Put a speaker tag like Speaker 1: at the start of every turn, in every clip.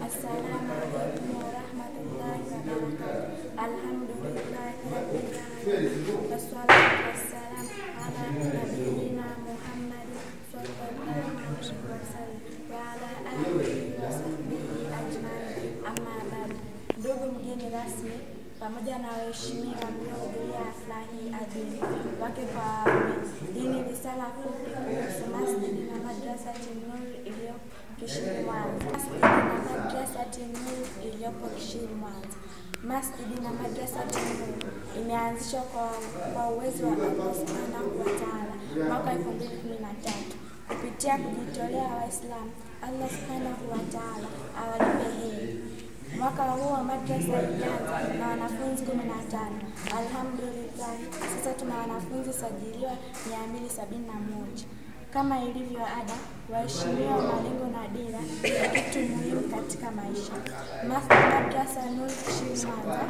Speaker 1: Assalamu alaikum warahmatullahi wabarakatuh. Alhamdulillahi rabbil alamin. Wassalatu wassalamu ala nabiyyina Muhammad sallallahu alaihi wasallam wa ala alihi wa sahbihi ajma'in. Amma ba'du. Ndugu mgeni rasmi pamoja na waheshimiwa mliohudhuria hafla hii adhimu, wake kwa waume, hii ni risala fupi kuhusu Masjidi na Madrasa An-Nur iliyopo Kishiri Mwanza. Masjidi na Madrasa An-Nur iliyopo Kishiri Mwanza. Masjidi na Madrasa An-Nur imeanzishwa kwa uwezo wa Allah Subhanahu wa Ta'ala mwaka 2013 kupitia kujitolea Waislamu. Allah Subhanahu wa Ta'ala awalipe heri. Mwaka huu wa madrasa ilianza na wanafunzi 15. Alhamdulillah, sasa tuna wanafunzi sajiliwa 271. Kama ilivyo ada, waheshimiwa, malengo na dira ni kitu muhimu katika maisha. Madrasa An-Nur Kishiri Mwanza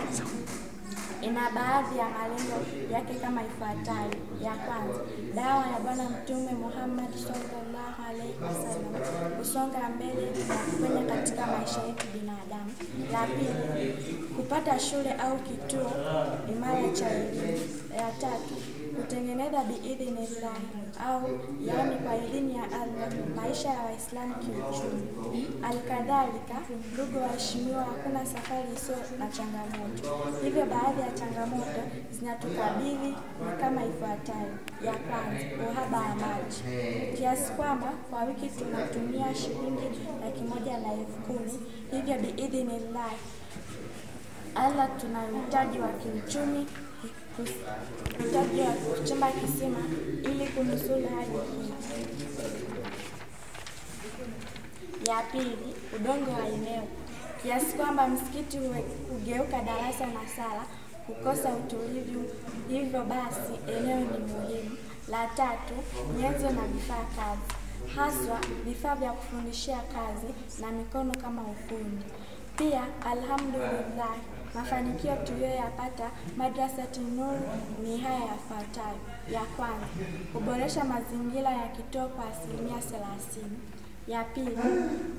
Speaker 1: ina baadhi ya malengo yake kama ifuatayo. Ya kwanza, dawa ya Bwana Mtume Muhammad sallallahu alaihi wasallam kusonga mbele na kufanya katika maisha yetu binadamu. La pili, kupata shule au kituo imara cha elimu. Ya tatu, kutengeneza biidhnillah au yaani kwa idhini ya Allah maisha ya Waislamu kiuchumi. Alkadhalika, ndugu waheshimiwa, hakuna safari isiyo na changamoto. Hivyo baadhi ya changamoto zinatukabili ni kama ifuatayo. Ya kwanza, uhaba wa maji, kiasi kwamba kwa wiki tunatumia shilingi 110,000. Hivyo biidhnillah Allah tuna uhitaji wa kiuchumi, uhitaji wa kuchimba kisima ili kunusuru hali hii. Ya pili, udongo wa eneo, kiasi kwamba msikiti hugeuka darasa na sala, kukosa utulivu. Hivyo basi eneo ni muhimu. La tatu, nyenzo na vifaa kazi, haswa vifaa vya kufundishia kazi na mikono kama ufundi. Pia alhamdulillah, mafanikio tuliyoyapata Madrasa An-Nur ni haya yafuatayo. Ya kwanza, kuboresha mazingira ya kituo kwa 30%. Ya pili,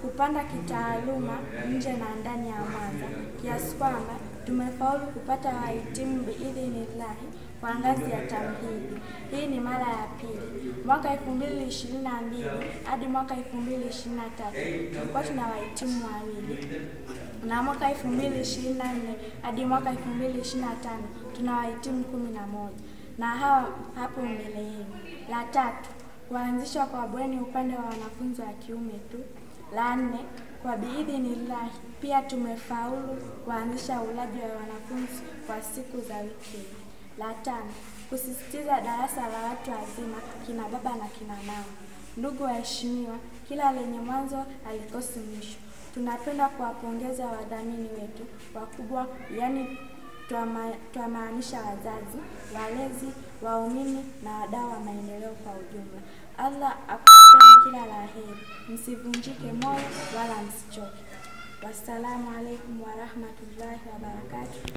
Speaker 1: kupanda kitaaluma nje na ndani ya Mwanza, kiasi kwamba tumefaulu kupata wahitimu biidhnillah kwa ngazi ya tamhidi. Hii ni mara ya pili. Mwaka 2022 hadi mwaka 2023 tulikuwa tuna wahitimu 2, na mwaka 2024 hadi mwaka 2025 tuna wahitimu 11, na hawa hapo mbele yenu. La tatu, kuanzishwa kwa bweni upande wa wanafunzi wa kiume tu. La nne, kwa biidhnillah pia tumefaulu kuanzisha ulaji wa wanafunzi kwa siku za wiki. La tano, kusisitiza darasa la watu wazima, kina baba na kina mama. Ndugu waheshimiwa, kila lenye mwanzo halikosi mwisho. Tunapenda kuwapongeza wadhamini wetu wakubwa, yaani twamaanisha wazazi, walezi, waumini na wadau wa maendeleo kwa ujumla. Allah akupeni kila la heri, msivunjike moyo wala msichoke. Wassalamu alaikum warahmatullahi wabarakatuh.